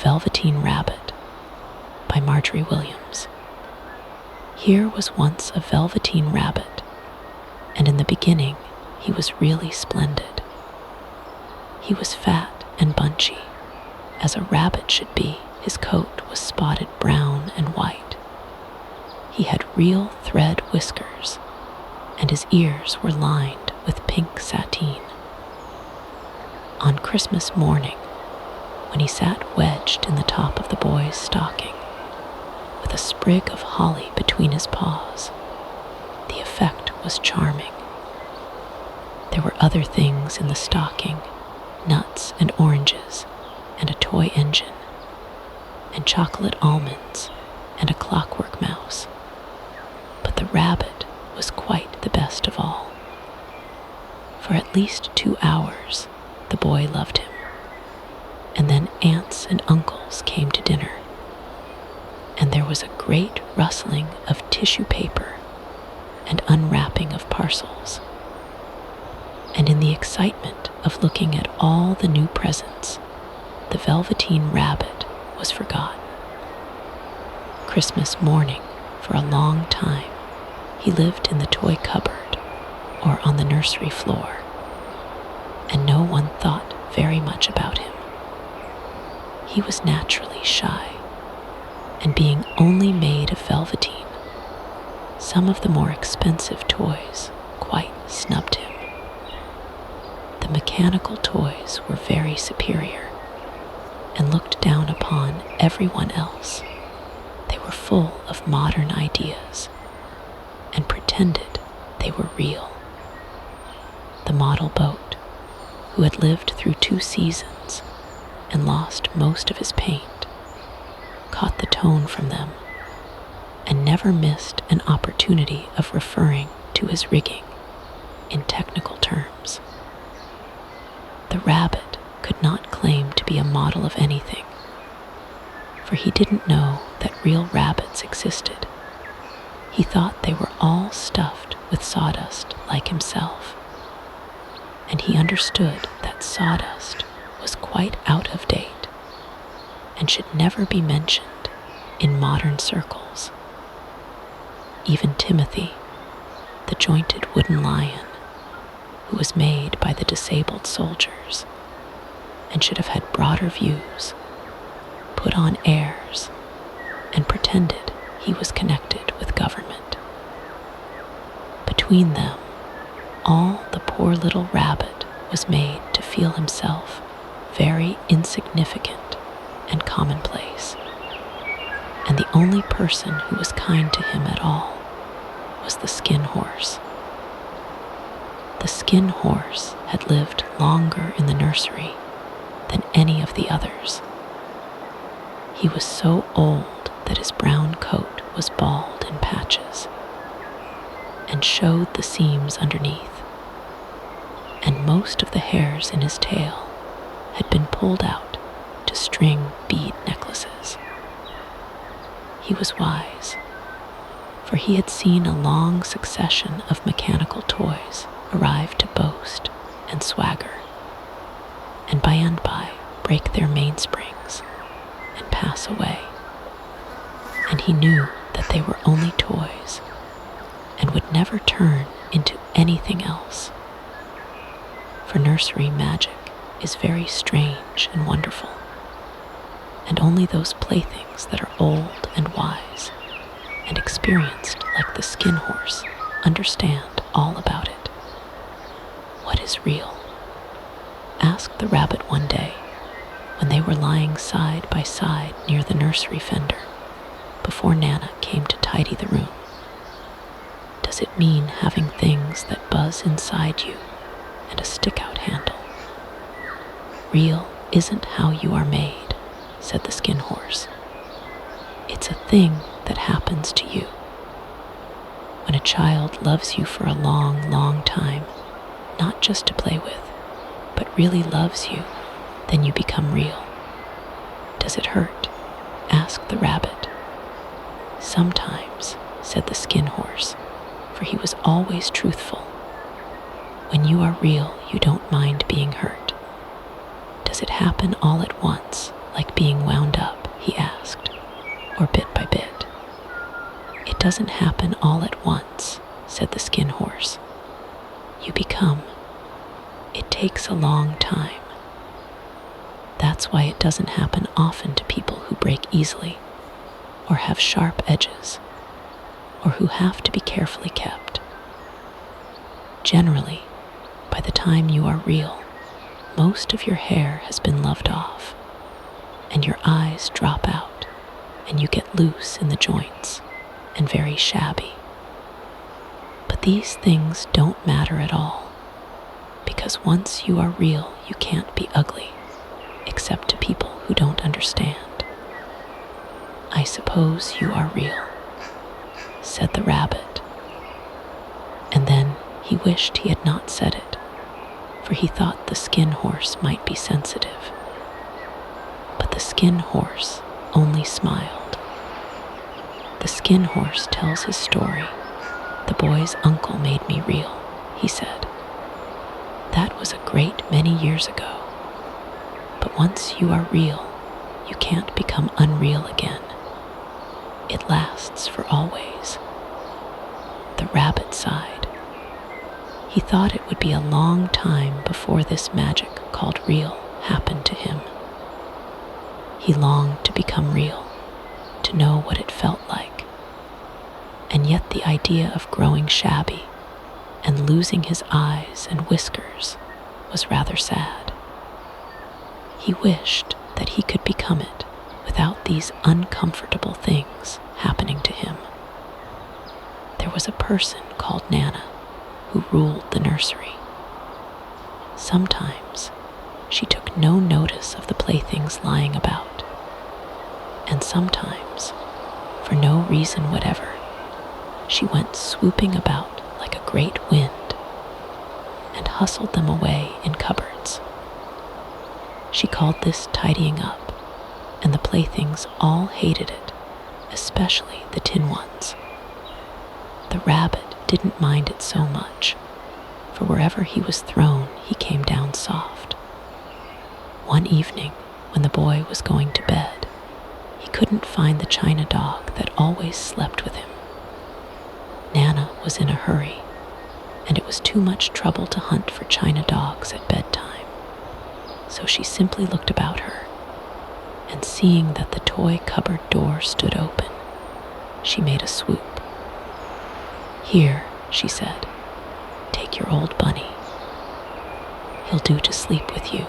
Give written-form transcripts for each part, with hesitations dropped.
Velveteen Rabbit by Margery. Here was once a velveteen rabbit, and in the beginning he was really splendid. He was fat and bunchy, as a rabbit should be. His coat was spotted brown and white. He had real thread whiskers, and his ears were lined with pink sateen. On Christmas morning, when he sat wedged in the top of the boy's stocking, with a sprig of holly between his paws, the effect was charming. There were other things in the stocking, nuts and oranges, and a toy engine, and chocolate almonds, and a clockwork mouse. But the rabbit was quite the best of all. For at least 2 hours, the boy loved him, and then aunts and uncles came to dinner, and there was a great rustling of tissue paper and unwrapping of parcels. And in the excitement of looking at all the new presents, the Velveteen Rabbit was forgotten. Christmas morning, for a long time, he lived in the toy cupboard or on the nursery floor, and no one thought very much about him. He was naturally shy, and being only made of velveteen, some of the more expensive toys quite snubbed him. The mechanical toys were very superior and looked down upon everyone else. They were full of modern ideas and pretended they were real. The model boat, who had lived through 2 seasons and lost most of his paint, caught the tone from them and never missed an opportunity of referring to his rigging in technical terms. The rabbit could not claim to be a model of anything, for he didn't know that real rabbits existed. He thought they were all stuffed with sawdust like himself, and he understood that sawdust was quite out of date and should never be mentioned in modern circles. Even Timothy, the jointed wooden lion, who was made by the disabled soldiers and should have had broader views, put on airs and pretended he was connected with government. Between them, all the poor little rabbit was made to feel himself very insignificant and commonplace, and the only person who was kind to him at all was the skin horse. The skin horse had lived longer in the nursery than any of the others. He was so old that his brown coat was bald in patches and showed the seams underneath, and most of the hairs in his tail had been pulled out to string bead necklaces. He was wise, for he had seen a long succession of mechanical toys arrive to boast and swagger, and by and by break their mainsprings and pass away. And he knew that they were only toys and would never turn into anything else. For nursery magic is very strange and wonderful, and only those playthings that are old and wise and experienced like the skin horse understand all about it. What is real? Asked the rabbit one day when they were lying side by side near the nursery fender before Nana came to tidy the room. Does it mean having things that buzz inside you and a stick-out handle? Real isn't how you are made, said the skin horse. It's a thing that happens to you. When a child loves you for a long, long time, not just to play with, but really loves you, then you become real. Does it hurt? Asked the rabbit. Sometimes, said the skin horse, for he was always truthful. When you are real, you don't mind being hurt. Does it happen all at once, like being wound up?" he asked, "or bit by bit?" "It doesn't happen all at once," said the skin horse. "You become. It takes a long time. That's why it doesn't happen often to people who break easily, or have sharp edges, or who have to be carefully kept. Generally, by the time you are real, most of your hair has been loved off, and your eyes drop out, and you get loose in the joints and very shabby. But these things don't matter at all, because once you are real, you can't be ugly, except to people who don't understand." "I suppose you are real," said the rabbit. And then he wished he had not said it, for he thought the skin horse might be sensitive. But the skin horse only smiled. "The skin horse tells his story. The boy's uncle made me real," he said. "That was a great many years ago. But once you are real, you can't become unreal again. It lasts for always." The rabbit sighed. He thought it would be a long time before this magic called real happened to him. He longed to become real, to know what it felt like. And yet the idea of growing shabby and losing his eyes and whiskers was rather sad. He wished that he could become it without these uncomfortable things happening to him. There was a person called Nana who ruled the nursery. Sometimes she took no notice of the playthings lying about, and sometimes, for no reason whatever, she went swooping about like a great wind and hustled them away in cupboards. She called this tidying up, and the playthings all hated it, especially the tin ones. The rabbit didn't mind it so much, for wherever he was thrown, he came down soft. One evening, when the boy was going to bed, he couldn't find the china dog that always slept with him. Nana was in a hurry, and it was too much trouble to hunt for china dogs at bedtime. So she simply looked about her, and seeing that the toy cupboard door stood open, she made a swoop. "Here," she said, "take your old bunny. He'll do to sleep with you."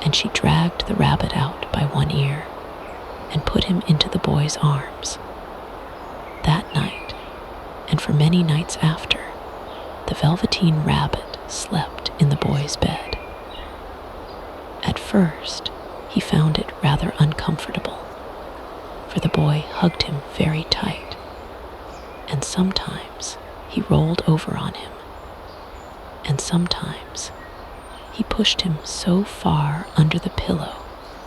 And she dragged the rabbit out by one ear and put him into the boy's arms. That night, and for many nights after, the Velveteen Rabbit slept in the boy's bed. At first, he found it rather uncomfortable, for the boy hugged him very tight, and sometimes he rolled over on him, and sometimes he pushed him so far under the pillow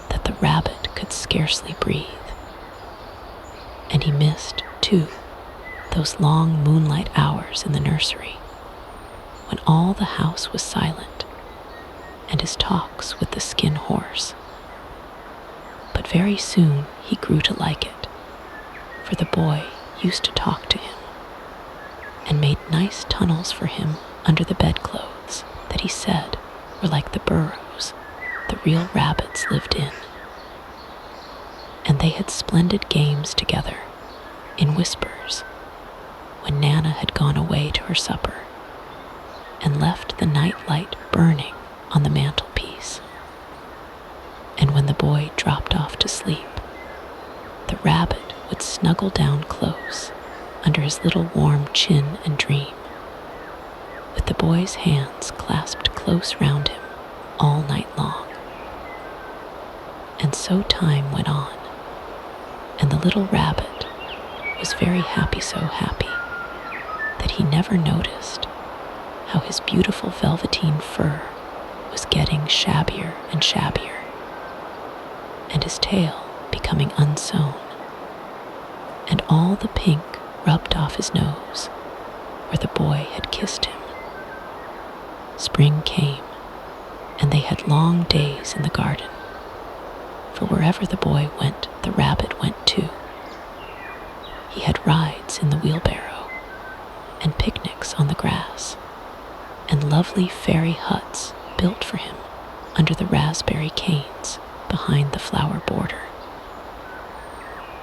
that the rabbit could scarcely breathe. And he missed, too, those long moonlight hours in the nursery, when all the house was silent, and his talks with the skin horse. But very soon he grew to like it, for the boy used to talk to him, and made nice tunnels for him under the bedclothes that he said were like the burrows the real rabbits lived in. And they had splendid games together, in whispers, when Nana had gone away to her supper, and left the night light burning on the mantelpiece. And when the boy dropped off to sleep, the rabbit would snuggle down close under his little warm chin and dream, with the boy's hands clasped close round him all night long. And so time went on, and the little rabbit was very happy, so happy that he never noticed how his beautiful velveteen fur was getting shabbier and shabbier, and his tail becoming unsewn, and all the pink rubbed off his nose where the boy had kissed him. Spring came, and they had long days in the garden, for wherever the boy went, the rabbit went too. He had rides in the wheelbarrow, and picnics on the grass, and lovely fairy huts built for him under the raspberry canes behind the flower border.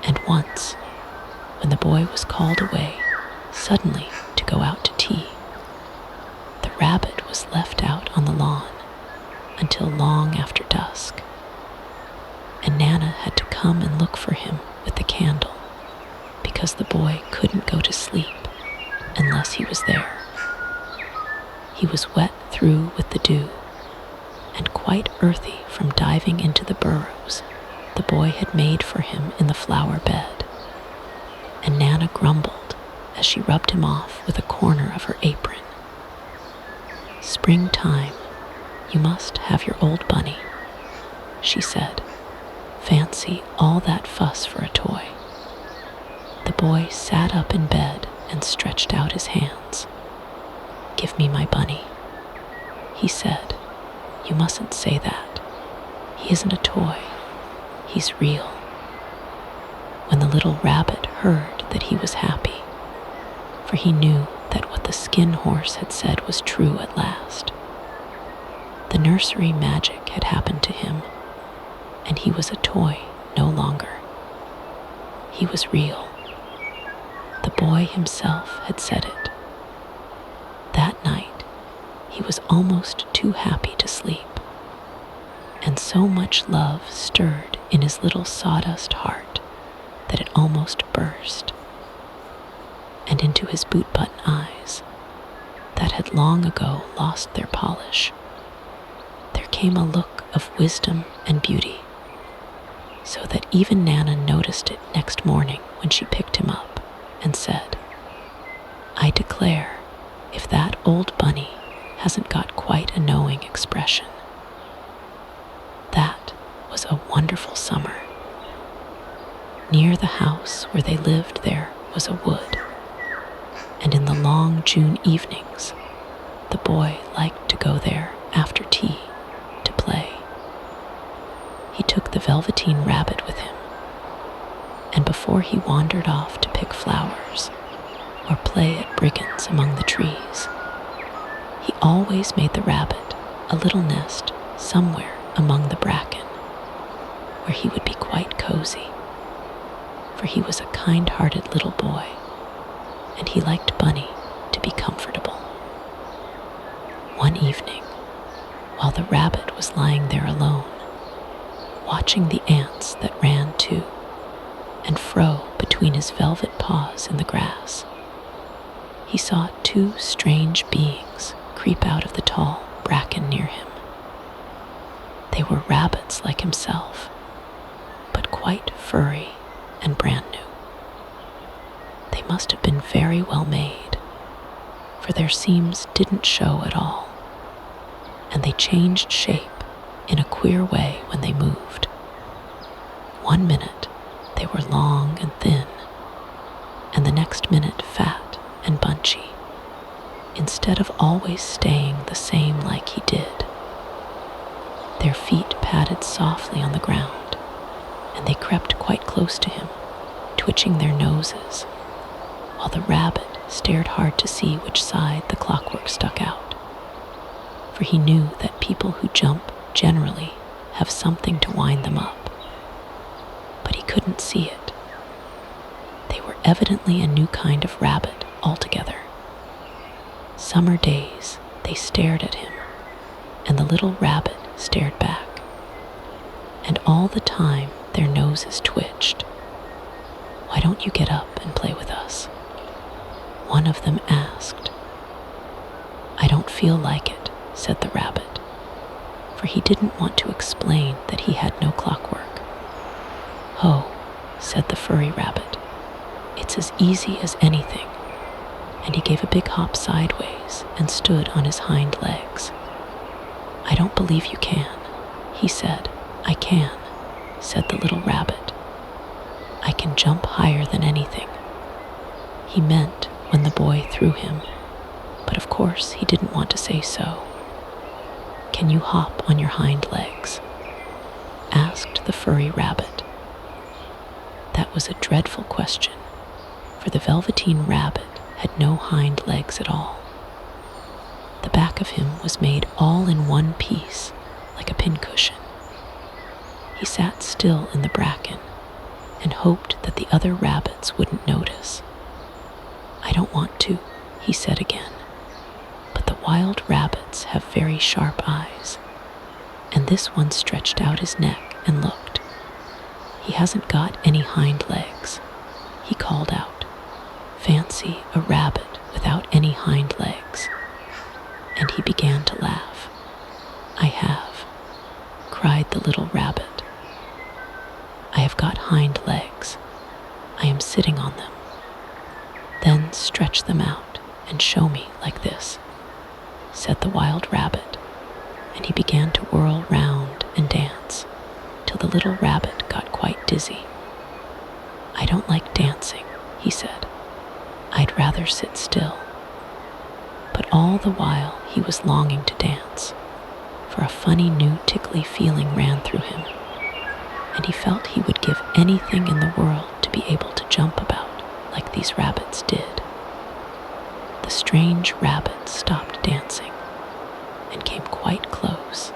And once, when the boy was called away suddenly to go out to tea, the rabbit was left out on the lawn until long after dusk, and Nana had to come and look for him with the candle because the boy couldn't go to sleep unless he was there. He was wet through with the dew and quite earthy from diving into the burrows the boy had made for him in the flower bed, and Nana grumbled as she rubbed him off with a corner of her apron. "Springtime, you must have your old bunny," she said. "Fancy all that fuss for a toy." The boy sat up in bed and stretched out his hands. "Give me my bunny," he said. "You mustn't say that. He isn't a toy. He's real." When the little rabbit heard that he was happy, for he knew that what the skin horse had said was true at last. The nursery magic had happened to him, and he was a toy no longer. He was real. The boy himself had said it. That night, he was almost too happy to sleep, and so much love stirred in his little sawdust heart that it almost burst. And into his boot-button eyes, that had long ago lost their polish, there came a look of wisdom and beauty, so that even Nana noticed it next morning when she picked him up and said, "I declare, if that old bunny hasn't got quite a knowing expression." That was a wonderful summer. Near the house where they lived there was a wood, and in the long June evenings, the boy liked to go there after tea to play. He took the Velveteen Rabbit with him, and before he wandered off to pick flowers or play at brigands among the trees, he always made the rabbit a little nest somewhere among the bracken, where he would be quite cozy, for he was a kind-hearted little boy, and he liked Bunny to be comfortable. One evening, while the rabbit was lying there alone, watching the ants that ran to and fro between his velvet paws in the grass, he saw two strange beings creep out of the tall bracken near him. They were rabbits like himself, but quite furry and brand new. They must have been very well made, for their seams didn't show at all, and they changed shape in a queer way when they moved. One minute they were long and thin, and the next minute fat and bunchy, instead of always staying the same like he did. Their feet padded softly on the ground, and they crept quite close to him, twitching their noses, while the rabbit stared hard to see which side the clockwork stuck out, for he knew that people who jump generally have something to wind them up. But he couldn't see it. They were evidently a new kind of rabbit altogether. Summer days they stared at him, and the little rabbit stared back, and all the time their noses twitched. "Why don't you get up and play with us?" one of them asked. "I don't feel like it," said the rabbit, for he didn't want to explain that he had no clockwork. "Oh," said the furry rabbit, "it's as easy as anything," and he gave a big hop sideways and stood on his hind legs. "I don't believe you can," he said. "I can," said the little rabbit. "I can jump higher than anything." He meant when the boy threw him, but of course he didn't want to say so. "Can you hop on your hind legs?" asked asked the furry rabbit. That was a dreadful question, for the Velveteen Rabbit had no hind legs at all. The back of him was made all in one piece, like a pincushion. He sat still in the bracken and hoped that the other rabbits wouldn't notice. "I don't want to," he said again, "but the wild rabbits have very sharp eyes." And this one stretched out his neck and looked. "He hasn't got any hind legs," he called out. "Fancy a rabbit without any hind legs." And he began to laugh. "I have," cried the little rabbit. "I have got hind legs. I am sitting on them." "Then stretch them out and show me like this," said the wild rabbit, and he began to whirl round and dance till the little rabbit got quite dizzy. "I don't like dancing," he said. "I'd rather sit still." But all the while he was longing to dance, for a funny new tickly feeling ran through him, and he felt he would give anything in the world to be able to jump about like these rabbits did. The strange rabbit stopped dancing and came quite close.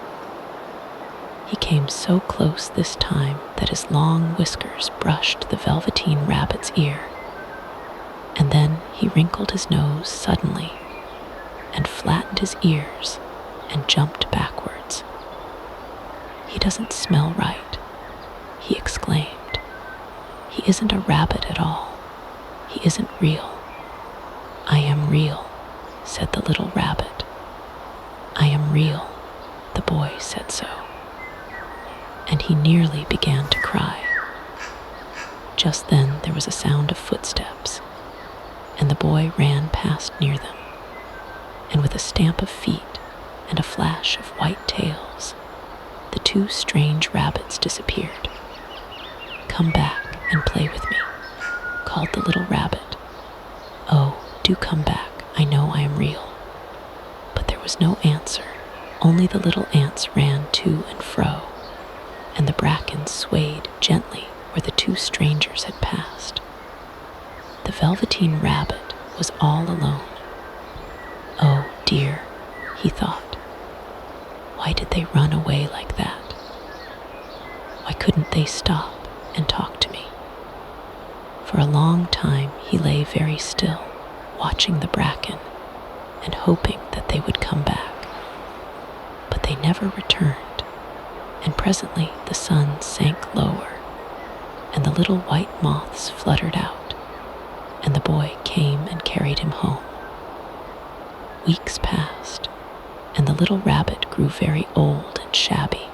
He came so close this time that his long whiskers brushed the Velveteen Rabbit's ear, and then he wrinkled his nose suddenly and flattened his ears and jumped backwards. "He doesn't smell right," he exclaimed. "He isn't a rabbit at all. He isn't real." "I am real," said the little rabbit. "I am real," the boy said so. And he nearly began to cry. Just then there was a sound of footsteps, and the boy ran past near them, and with a stamp of feet and a flash of white tails, the two strange rabbits disappeared. "Come back and play with me," called the little rabbit. "Oh, do come back, I know I am real." But there was no answer, only the little ants ran to and fro, and the bracken swayed gently where the two strangers had passed. The Velveteen Rabbit was all alone. "Oh dear," he thought. "Why did they run away like that? Why couldn't they stop and talk to me?" For a long time he lay very still, watching the bracken and hoping that they would come back. But they never returned, and presently the sun sank lower, and the little white moths fluttered out, and the boy came and carried him home. Weeks passed, and the little rabbit grew very old and shabby,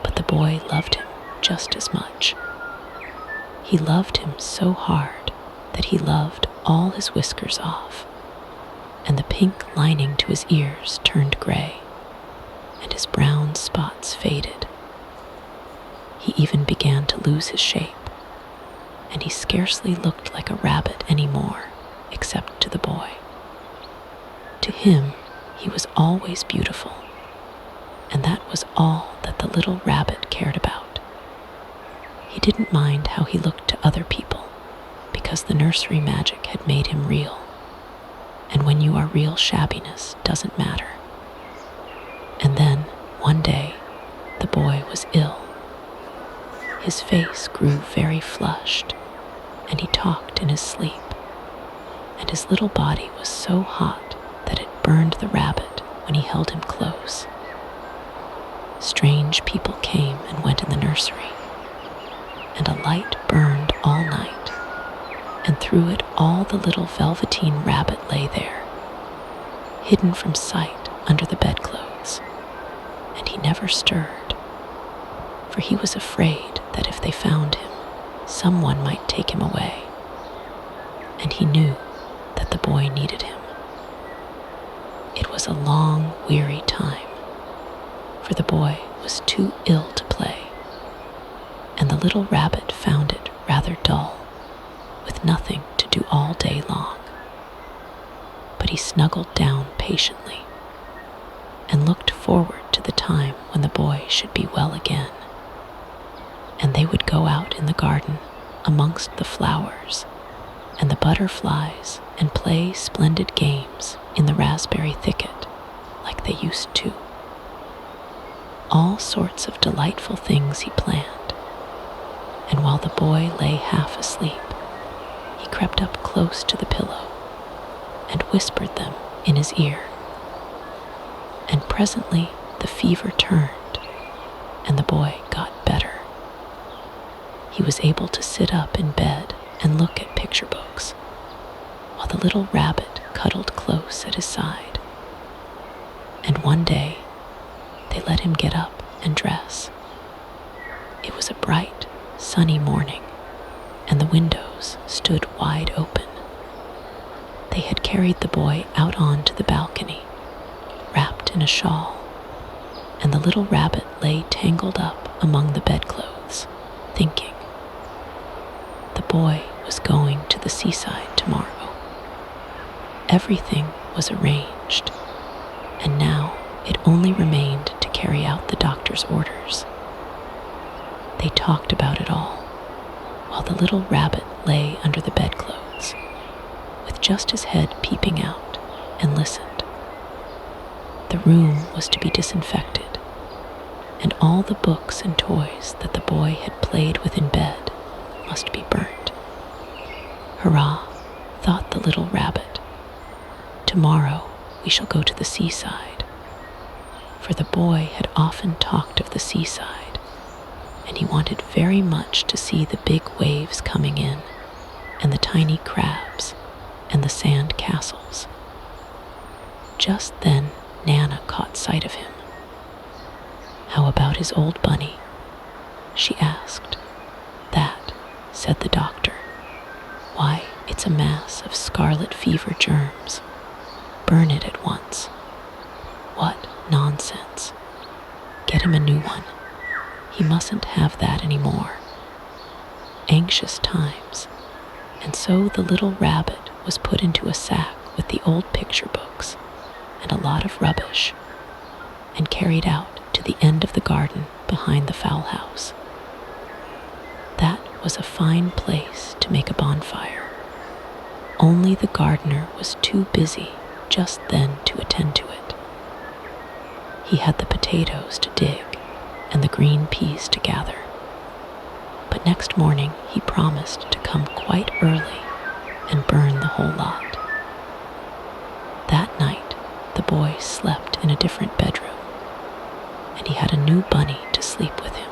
but the boy loved him just as much. He loved him so hard that he loved all his whiskers off, and the pink lining to his ears turned gray, and his brown spots faded. He even began to lose his shape, and he scarcely looked like a rabbit anymore, except to the boy. To him, he was always beautiful, and that was all that the little rabbit cared about. He didn't mind how he looked to other people, because the nursery magic had made him real, and when you are real, shabbiness doesn't matter. And then, one day, the boy was ill. His face grew very flushed, and he talked in his sleep, and his little body was so hot that it burned the rabbit when he held him close. Strange people came and went in the nursery, and a light burned all night, and through it all the little Velveteen Rabbit lay there, hidden from sight under the bedclothes, and he never stirred, for he was afraid that if they found him, someone might take him away, and he knew that the boy needed him. It was a long, weary time, for the boy was too ill to play, and the little rabbit found it rather dull, with nothing to do all day long. But he snuggled down patiently and looked forward to the time when the boy should be well again. and they would go out in the garden amongst the flowers and the butterflies and play splendid games in the raspberry thicket like they used to. All sorts of delightful things he planned, and while the boy lay half asleep, he crept up close to the pillow and whispered them in his ear. And presently the fever turned, and the boy got better. He was able to sit up in bed and look at picture books, while the little rabbit cuddled close at his side. And one day, they let him get up and dress. It was a bright, sunny morning, and the windows stood wide open. They had carried the boy out onto the balcony, wrapped in a shawl, and the little rabbit lay tangled up among the bedclothes, thinking. The boy was going to the seaside tomorrow. Everything was arranged, and now it only remained to carry out the doctor's orders. They talked about it all, while the little rabbit lay under the bedclothes, with just his head peeping out, and listened. The room was to be disinfected, and all the books and toys that the boy had played with in bed must be burnt. Hurrah, thought the little rabbit. Tomorrow we shall go to the seaside. For the boy had often talked of the seaside, and he wanted very much to see the big waves coming in, and the tiny crabs, and the sand castles. Just then Nana caught sight of him. How about his old bunny? She asked. That, said the doctor. Why, it's a mass of scarlet fever germs. Burn it at once. What nonsense. Get him a new one. He mustn't have that any more. Anxious times. And so the little rabbit was put into a sack with the old picture books and a lot of rubbish, and carried out to the end of the garden behind the fowl house. That was a fine place to make a bonfire. Only the gardener was too busy just then to attend to it. He had the potatoes to dig and the green peas to gather. But next morning he promised to come quite early and burn the whole lot. That night the boy slept in a different bedroom, and he had a new bunny to sleep with him.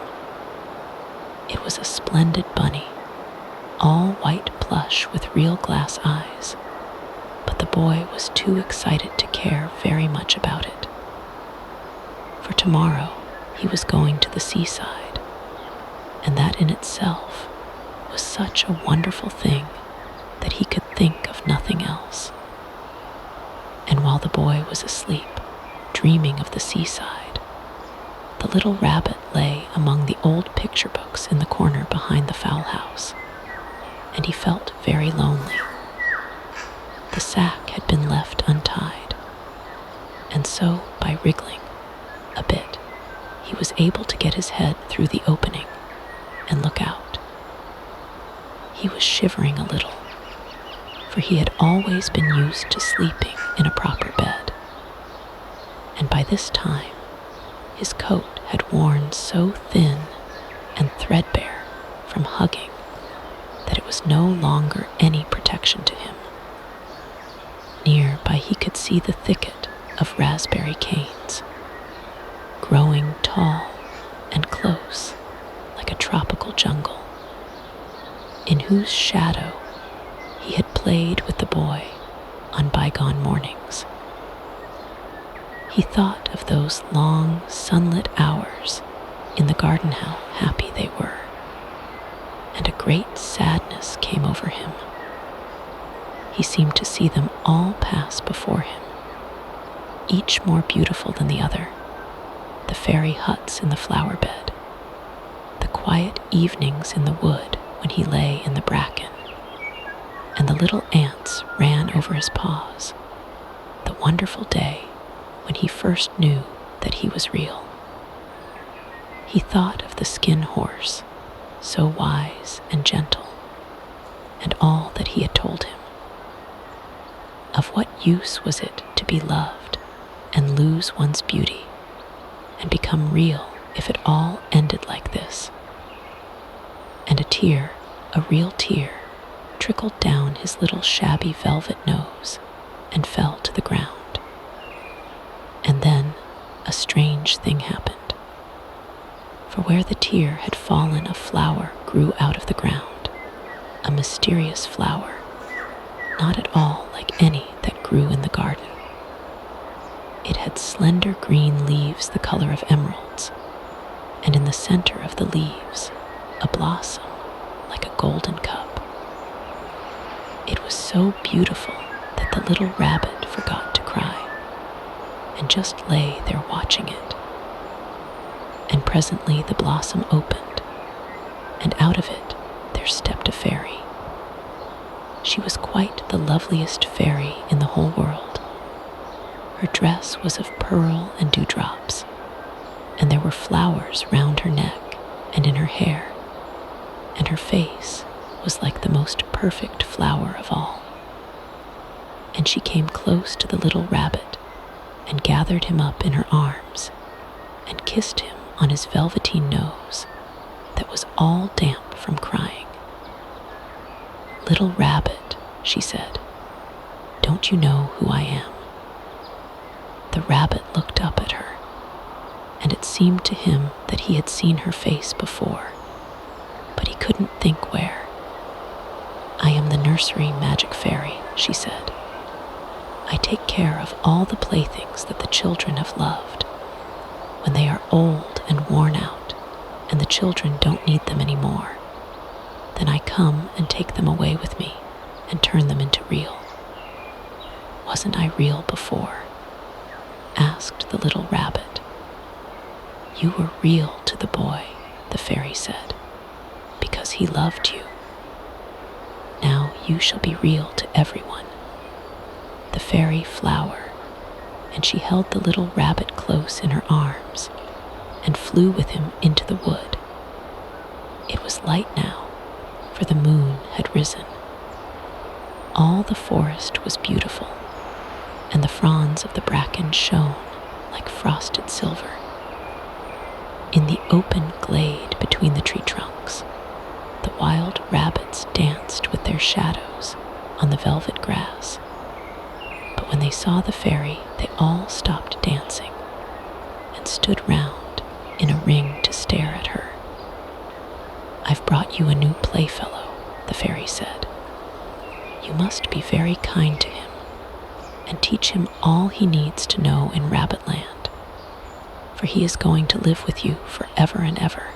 It was a splendid bunny, all white plush with real glass eyes, but the boy was too excited to care very much about it. For tomorrow he was going to the seaside, and that in itself was such a wonderful thing that he could think of nothing else. And while the boy was asleep, dreaming of the seaside, the little rabbit lay among the old picture books in the corner behind the fowl house, and he felt very lonely. The sack had been left untied, and so by wriggling a bit, he was able to get his head through the opening and look out. He was shivering a little, for he had always been used to sleeping in a proper bed, and by this time his coat had worn so thin and threadbare from hugging that it was no longer any protection to him. Near by he could see the thicket of raspberry canes, growing tall and close like a tropical jungle, in whose shadow he had played with the boy on bygone mornings. He thought of those long, sunlit hours in the garden, how happy they were, and a great sadness came over him. He seemed to see them all pass before him, each more beautiful than the other: the fairy huts in the flower bed, the quiet evenings in the wood when he lay in the bracken, and the little ants ran over his paws, the wonderful day when he first knew that he was real. He thought of the skin horse so wise and gentle, and all that he had told him. Of what use was it to be loved and lose one's beauty and become real if it all ended like this? And a tear, a real tear, trickled down his little shabby velvet nose and fell to the ground. And then a strange thing happened. For where the tear had fallen, a flower grew out of the ground, a mysterious flower, not at all like any that grew in the garden. It had slender green leaves the color of emeralds, and in the center of the leaves, a blossom like a golden cup. It was so beautiful that the little rabbit forgot to cry, and just lay there watching it. And presently the blossom opened, and out of it there stepped a fairy. She was quite the loveliest fairy in the whole world. Her dress was of pearl and dewdrops, and there were flowers round her neck and in her hair, and her face was like the most perfect flower of all. And she came close to the little rabbit and gathered him up in her arms and kissed him on his velveteen nose that was all damp from crying. "Little rabbit," she said, "don't you know who I am?" The rabbit looked up at her, and it seemed to him that he had seen her face before, but he couldn't think where. "I am the nursery magic fairy," she said. "I take care of all the playthings that the children have loved. When they are old and worn out, and the children don't need them anymore, then I come and take them away with me and turn them into real." "Wasn't I real before?" asked the little rabbit. "You were real to the boy," the fairy said, "because he loved you. Now you shall be real to everyone." The fairy flower, and she held the little rabbit close in her arms and flew with him into the wood. It was light now, for the moon had risen. All the forest was beautiful, and the fronds of the bracken shone like frosted silver. In the open glade between the tree trunks, the wild rabbits danced with their shadows on the velvet grass. But when they saw the fairy, they all stopped dancing and stood round in a ring to stare at her. "I've brought you a new playfellow," the fairy said. "You must be very kind to him and teach him all he needs to know in Rabbitland, for he is going to live with you forever and ever."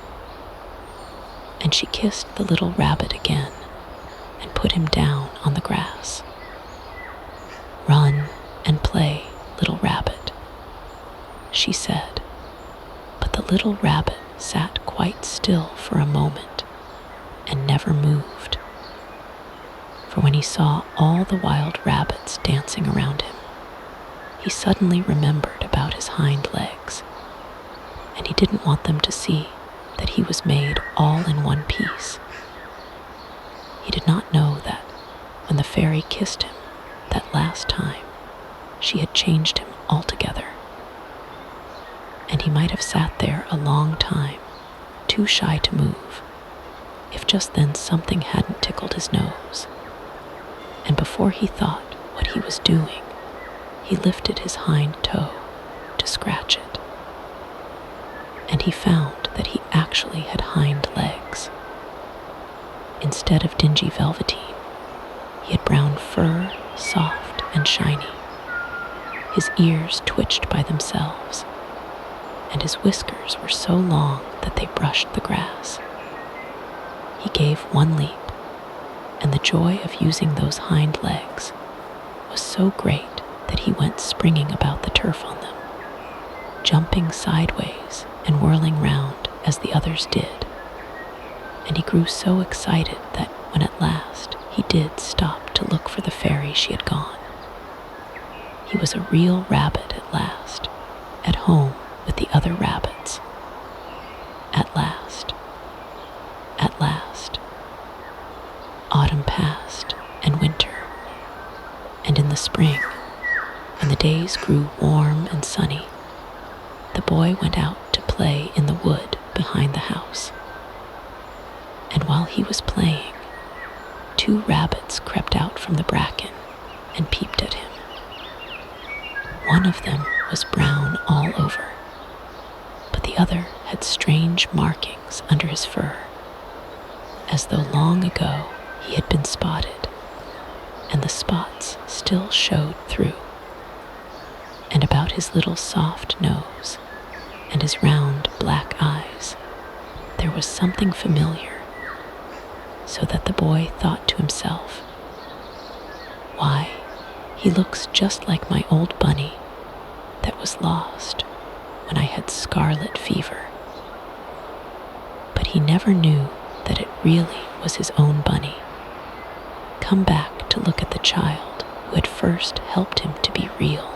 And she kissed the little rabbit again and put him down on the grass. "Run and play, little rabbit," she said, but the little rabbit sat quite still for a moment and never moved. For when he saw all the wild rabbits dancing around him, he suddenly remembered about his hind legs, and he didn't want them to see that he was made all in one piece. He did not know that when the fairy kissed him that last time, she had changed him altogether. And he might have sat there a long time, too shy to move, if just then something hadn't tickled his nose. And before he thought what he was doing, he lifted his hind toe to scratch it. And he found that he actually had hind legs. Instead of dingy velveteen, he had brown fur, soft and shiny. His ears twitched by themselves, and his whiskers were so long that they brushed the grass. He gave one leap, and the joy of using those hind legs was so great that he went springing about the turf on them, jumping sideways and whirling round as the others did. And he grew so excited that when at last he did stop to look for the fairy, she had gone. He was a real rabbit at last, at home with the other rabbits. At last. At last. grew warm and sunny, the boy went out to play in the wood behind the house. And while he was playing, 2 rabbits crept out from the bracken and peeped at him. One of them was brown all over, but the other had strange markings under his fur, as though long ago he had been spotted, and the spots still showed through. And about his little soft nose and his round black eyes there was something familiar, so that the boy thought to himself, "Why, he looks just like my old bunny that was lost when I had scarlet fever." But he never knew that it really was his own bunny, come back to look at the child who had first helped him to be real.